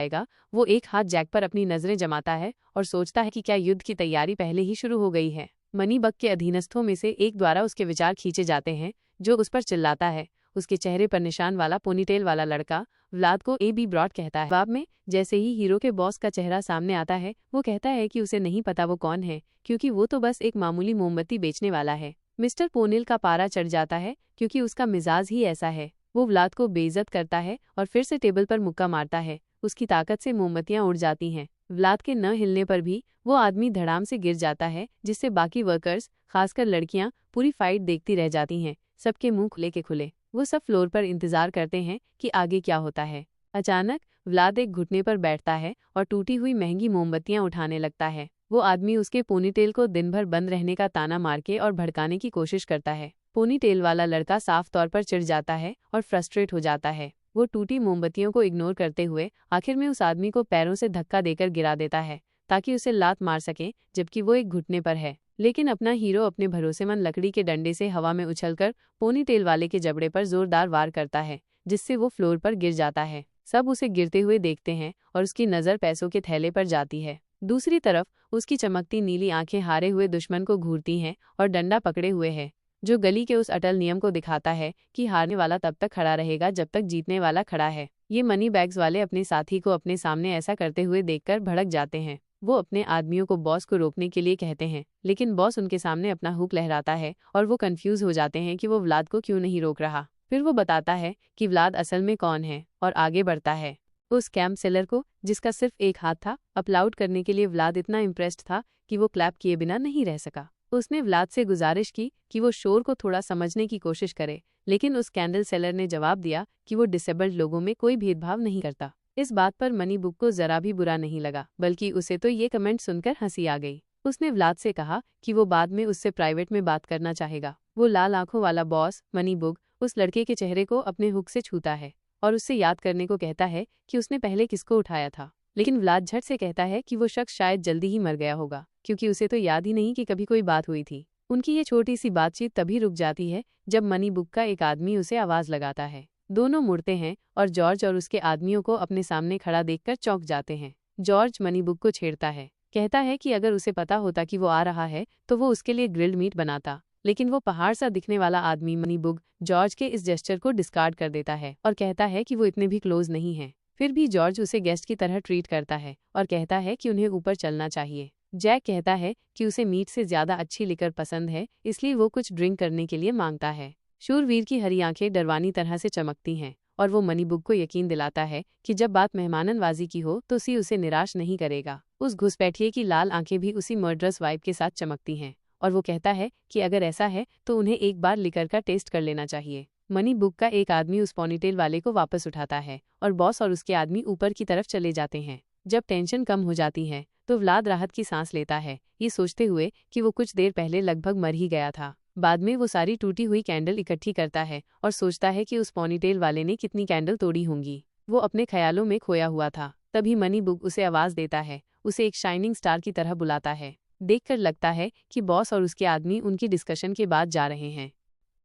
जाएगा, वो एक हाथ जैक पर अपनी नजरें जमाता है और सोचता है कि क्या युद्ध की तैयारी पहले ही शुरू हो गई है। मनी बग के अधीनस्थों में से एक द्वारा उसके विचार खींचे जाते हैं, जो उस पर चिल्लाता है। उसके चेहरे पर निशान वाला पोनीटेल वाला लड़का व्लाद को ए बी ब्रॉड कहता है। जवाब में जैसे ही हीरो के बॉस का चेहरा सामने आता है, वो कहता है कि उसे नहीं पता वो कौन है, क्योंकि वो तो बस एक मामूली मोमबत्ती बेचने वाला है। मिस्टर पोनील का पारा चढ़ जाता है, क्योंकि उसका मिजाज ही ऐसा है। वो व्लाद को बेइज्जत करता है और फिर से टेबल पर मुक्का मारता है। उसकी ताकत से मोमबत्तियां उड़ जाती हैं। व्लाद के न हिलने पर भी वो आदमी धड़ाम से गिर जाता है, जिससे बाकी वर्कर्स, खासकर लड़कियां, पूरी फाइट देखती रह जाती हैं, सबके मुंह खुले के खुले। वो सब फ्लोर पर इंतजार करते हैं कि आगे क्या होता है। अचानक व्लाद एक घुटने पर बैठता है और टूटी हुई महंगी मोमबत्तियां उठाने लगता है। वो आदमी उसके पोनीटेल को दिन भर बंद रहने का ताना मार के और भड़काने की कोशिश करता है। पोनीटेल वाला लड़का साफ तौर पर चिढ़ जाता है और फ्रस्ट्रेट हो जाता है। वो टूटी मोमबत्तियों को इग्नोर करते हुए आखिर में उस आदमी को पैरों से धक्का देकर गिरा देता है, ताकि उसे लात मार सके, जबकि वो एक घुटने पर है। लेकिन अपना हीरो अपने भरोसेमंद लकड़ी के डंडे से हवा में उछलकर पोनीटेल वाले के जबड़े पर जोरदार वार करता है, जिससे वो फ्लोर पर गिर जाता है। सब उसे गिरते हुए देखते हैं और उसकी नज़र पैसों के थैले पर जाती है। दूसरी तरफ उसकी चमकती नीली आंखें हारे हुए दुश्मन को घूरती हैं और डंडा पकड़े हुए है, जो गली के उस अटल नियम को दिखाता है कि हारने वाला तब तक खड़ा रहेगा जब तक जीतने वाला खड़ा है। ये मनी बैग्स वाले अपने साथी को अपने सामने ऐसा करते हुए देखकर भड़क जाते हैं। वो अपने आदमियों को बॉस को रोकने के लिए कहते हैं, लेकिन बॉस उनके सामने अपना हुक लहराता है और वो कंफ्यूज हो जाते हैं कि वो व्लाद को क्यों नहीं रोक रहा। फिर वो बताता है कि व्लाद असल में कौन है और आगे बढ़ता है। उस कैंप सेलर को, जिसका सिर्फ एक हाथ था, अपलाउड करने के लिए व्लाद इतना इम्प्रेस्ड था कि वो क्लैप किए बिना नहीं रह सका। उसने व्लाद से गुजारिश की कि वो शोर को थोड़ा समझने की कोशिश करे, लेकिन उस कैंडल सेलर ने जवाब दिया कि वो डिसेबल्ड लोगों में कोई भेदभाव नहीं करता। इस बात पर मनी बुक को जरा भी बुरा नहीं लगा, बल्कि उसे तो ये कमेंट सुनकर हंसी आ गई। उसने व्लाद से कहा कि वो बाद में उससे प्राइवेट में बात करना चाहेगा। वो लाल आंखों वाला बॉस मनी बुक उस लड़के के चेहरे को अपने हुक से छूता है और उससे याद करने को कहता है कि उसने पहले किसको उठाया था। लेकिन व्लाद झट से कहता है कि वो शख्स शायद जल्दी ही मर गया होगा, क्योंकि उसे तो याद ही नहीं कि कभी कोई बात हुई थी। उनकी ये छोटी सी बातचीत तभी रुक जाती है जब मनी बुक का एक आदमी उसे आवाज लगाता है। दोनों मुड़ते हैं और जॉर्ज और उसके आदमियों को अपने सामने खड़ा देखकर चौंक जाते हैं। जॉर्ज मनी बुक को छेड़ता है, कहता है कि अगर उसे पता होता कि वो आ रहा है तो वो उसके लिए ग्रिल्ड मीट बनाता। लेकिन वो पहाड़ सा दिखने वाला आदमी मनी बुक जॉर्ज के इस जेस्चर को डिस्कार्ड कर देता है और कहता है कि वो इतने भी क्लोज नहीं है। फिर भी जॉर्ज उसे गेस्ट की तरह ट्रीट करता है और कहता है कि उन्हें ऊपर चलना चाहिए। जैक कहता है कि उसे मीट से ज्यादा अच्छी लिकर पसंद है, इसलिए वो कुछ ड्रिंक करने के लिए मांगता है। शूरवीर की हरी आंखें डरवानी तरह से चमकती हैं और वो मनी बुक को यकीन दिलाता है कि जब बात मेहमाननवाजी की हो तो सी उसे निराश नहीं करेगा। उस घुसपैठिए की लाल आंखें भी उसी मर्डरस वाइब के साथ चमकती हैं और वो कहता है कि अगर ऐसा है तो उन्हें एक बार लिकर का टेस्ट कर लेना चाहिए। मनी बुक का एक आदमी उस पोनीटेल वाले को वापस उठाता है और बॉस और उसके आदमी ऊपर की तरफ चले जाते हैं। जब टेंशन कम हो जाती है तो व्लाद राहत की सांस लेता है, ये सोचते हुए कि वो कुछ देर पहले लगभग मर ही गया था। बाद में वो सारी टूटी हुई कैंडल इकट्ठी करता है और सोचता है कि उस पोनीटेल वाले ने कितनी कैंडल तोड़ी होंगी। वो अपने ख्यालों में खोया हुआ था। तभी मनी बुक उसे आवाज देता है, उसे एक शाइनिंग स्टार की तरह बुलाता है। देखकर लगता है कि बॉस और उसके आदमी उनकी डिस्कशन के बाद जा रहे हैं।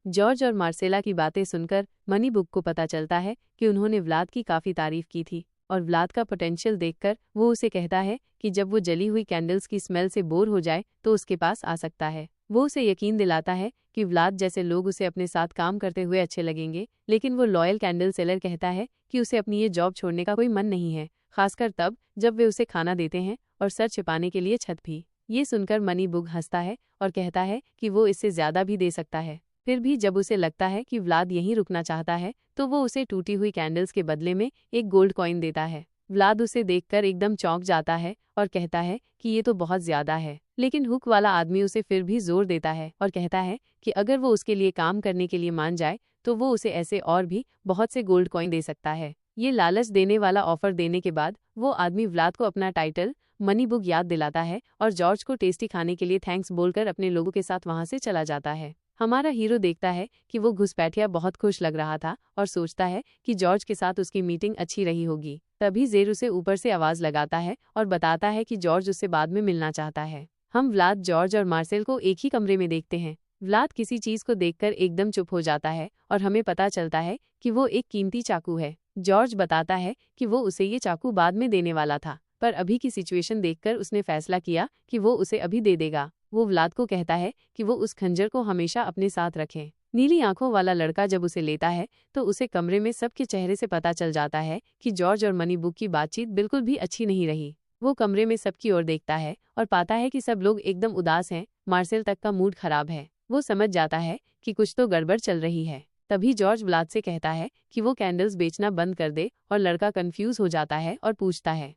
जॉर्ज और मार्सेला की बातें सुनकर मनी बुक को पता चलता है कि उन्होंने व्लाद की काफ़ी तारीफ की थी और व्लाद का पोटेंशियल देखकर वो उसे कहता है कि जब वो जली हुई कैंडल्स की स्मेल से बोर हो जाए तो उसके पास आ सकता है। वो उसे यकीन दिलाता है कि व्लाद जैसे लोग उसे अपने साथ काम करते हुए अच्छे लगेंगे, लेकिन वो लॉयल कैंडल सेलर कहता है कि उसे अपनी ये जॉब छोड़ने का कोई मन नहीं है, खासकर तब जब वे उसे खाना देते हैं और सर छिपाने के लिए छत भी। ये सुनकर मनी बुक हंसता है और कहता है कि वो इससे ज्यादा भी दे सकता है। फिर भी जब उसे लगता है कि व्लाद यहीं रुकना चाहता है तो वो उसे टूटी हुई कैंडल्स के बदले में एक गोल्ड कॉइन देता है। व्लाद उसे देखकर एकदम चौंक जाता है और कहता है कि ये तो बहुत ज्यादा है, लेकिन हुक वाला आदमी उसे फिर भी जोर देता है और कहता है कि अगर वो उसके लिए काम करने के लिए मान जाए तो वो उसे ऐसे और भी बहुत से गोल्ड कॉइन दे सकता है। ये लालच देने वाला ऑफर देने के बाद वो आदमी व्लाद को अपना टाइटल मनी बुक याद दिलाता है और जॉर्ज को टेस्टी खाने के लिए थैंक्स बोलकर अपने लोगों के साथ वहां से चला जाता है। हमारा हीरो देखता है कि वो घुसपैठिया बहुत खुश लग रहा था और सोचता है कि जॉर्ज के साथ उसकी मीटिंग अच्छी रही होगी। तभी जेर उसे ऊपर से आवाज लगाता है और बताता है कि जॉर्ज उससे बाद में मिलना चाहता है। हम व्लाद, जॉर्ज और मार्सेल को एक ही कमरे में देखते हैं। व्लाद किसी चीज को देखकर एकदम चुप हो जाता है और हमें पता चलता है कि वो एक कीमती चाकू है। जॉर्ज बताता है कि वो उसे ये चाकू बाद में देने वाला था, पर अभी की सिचुएशन देखकर उसने फैसला किया कि वो उसे अभी दे देगा। वो व्लाद को कहता है कि वो उस खंजर को हमेशा अपने साथ रखे। नीली आंखों वाला लड़का जब उसे लेता है तो उसे कमरे में सबके चेहरे से पता चल जाता है कि जॉर्ज और मनीबुक की बातचीत बिल्कुल भी अच्छी नहीं रही। वो कमरे में सबकी ओर देखता है और पाता है कि सब लोग एकदम उदास हैं, मार्सेल तक का मूड खराब है। वो समझ जाता है कि कुछ तो गड़बड़ चल रही है। तभी जॉर्ज व्लाद से कहता है कि वो कैंडल्स बेचना बंद कर दे और लड़का कंफ्यूज हो जाता है और पूछता है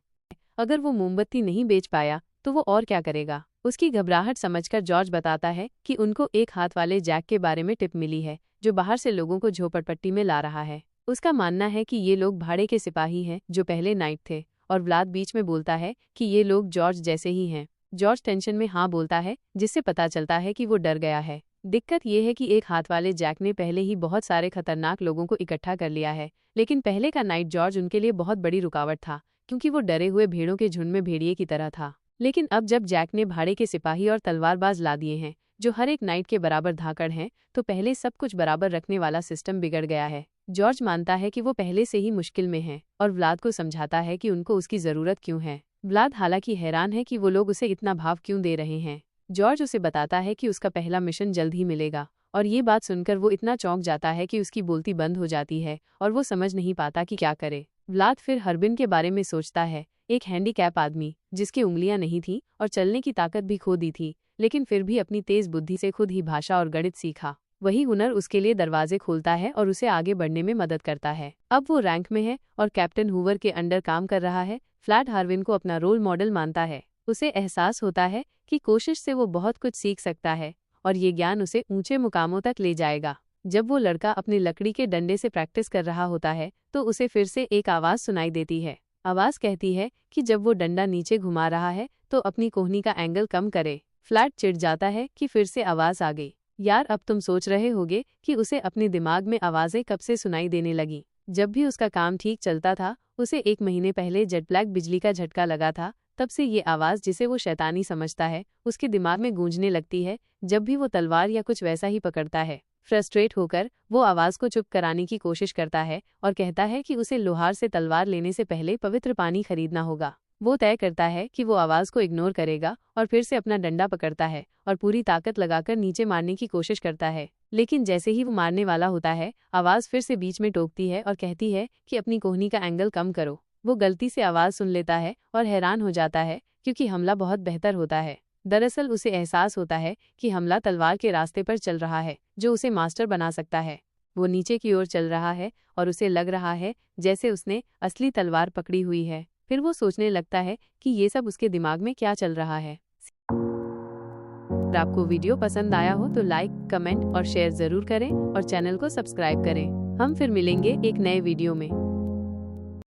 अगर वो मोमबत्ती नहीं बेच पाया तो वो और क्या करेगा। उसकी घबराहट समझकर जॉर्ज बताता है कि उनको एक हाथ वाले जैक के बारे में टिप मिली है जो बाहर से लोगों को झोपड़पट्टी में ला रहा है। उसका मानना है कि ये लोग भाड़े के सिपाही हैं जो पहले नाइट थे, और व्लाद बीच में बोलता है कि ये लोग जॉर्ज जैसे ही हैं। जॉर्ज टेंशन में हाँ बोलता है, जिससे पता चलता है कि वो डर गया है। दिक्कत ये है कि एक हाथ वाले जैक ने पहले ही बहुत सारे खतरनाक लोगों को इकट्ठा कर लिया है, लेकिन पहले का नाइट जॉर्ज उनके लिए बहुत बड़ी रुकावट था, क्योंकि वो डरे हुए भेड़ों के झुंड में भेड़िए की तरह था। लेकिन अब जब जैक ने भाड़े के सिपाही और तलवारबाज ला दिए हैं जो हर एक नाइट के बराबर धाकड़ हैं, तो पहले सब कुछ बराबर रखने वाला सिस्टम बिगड़ गया है। जॉर्ज मानता है कि वो पहले से ही मुश्किल में है और व्लाद को समझाता है कि उनको उसकी जरूरत क्यों है। व्लाद हालांकि हैरान है कि वो लोग उसे इतना भाव क्यों दे रहे हैं। जॉर्ज उसे बताता है कि उसका पहला मिशन जल्द ही मिलेगा, और ये बात सुनकर वो इतना चौंक जाता है कि उसकी बोलती बंद हो जाती है और वो समझ नहीं पाता कि क्या करे। व्लाद फिर हर्बिन के बारे में सोचता है, एक हैंडीकैप आदमी जिसकी उंगलियां नहीं थी और चलने की ताकत भी खो दी थी, लेकिन फिर भी अपनी तेज बुद्धि से खुद ही भाषा और गणित सीखा। वही हुनर उसके लिए दरवाजे खोलता है और उसे आगे बढ़ने में मदद करता है। अब वो रैंक में है और कैप्टन हूवर के अंडर काम कर रहा है। फ्लैट हार्विन को अपना रोल मॉडल मानता है। उसे एहसास होता है कि कोशिश से वो बहुत कुछ सीख सकता है और ये ज्ञान उसे ऊंचे मुकामों तक ले जाएगा। जब वो लड़का अपने लकड़ी के डंडे से प्रैक्टिस कर रहा होता है तो उसे फिर से एक आवाज सुनाई देती है। आवाज कहती है कि जब वो डंडा नीचे घुमा रहा है तो अपनी कोहनी का एंगल कम करे। फ्लैट चिढ़ जाता है कि फिर से आवाज आ गई। यार, अब तुम सोच रहे होगे कि उसे अपने दिमाग में आवाजें कब से सुनाई देने लगी। जब भी उसका काम ठीक चलता था उसे 1 महीने पहले जेट ब्लैक बिजली का झटका लगा था, तब से ये आवाज, जिसे वो शैतानी समझता है, उसके दिमाग में गूंजने लगती है जब भी वो तलवार या कुछ वैसा ही पकड़ता है। फ्रस्ट्रेट होकर वो आवाज को चुप कराने की कोशिश करता है और कहता है कि उसे लोहार से तलवार लेने से पहले पवित्र पानी खरीदना होगा। वो तय करता है कि वो आवाज को इग्नोर करेगा और फिर से अपना डंडा पकड़ता है और पूरी ताकत लगाकर नीचे मारने की कोशिश करता है। लेकिन जैसे ही वो मारने वाला होता है, आवाज फिर से बीच में टोकती है और कहती है कि अपनी कोहनी का एंगल कम करो। वो गलती से आवाज सुन लेता है और हैरान हो जाता है क्योंकि हमला बहुत बेहतर होता है। दरअसल उसे एहसास होता है कि हमला तलवार के रास्ते पर चल रहा है जो उसे मास्टर बना सकता है। वो नीचे की ओर चल रहा है और उसे लग रहा है जैसे उसने असली तलवार पकड़ी हुई है। फिर वो सोचने लगता है कि ये सब उसके दिमाग में क्या चल रहा है। अगर आपको वीडियो पसंद आया हो तो लाइक, कमेंट और शेयर जरूर करें और चैनल को सब्सक्राइब करें। हम फिर मिलेंगे एक नए वीडियो में।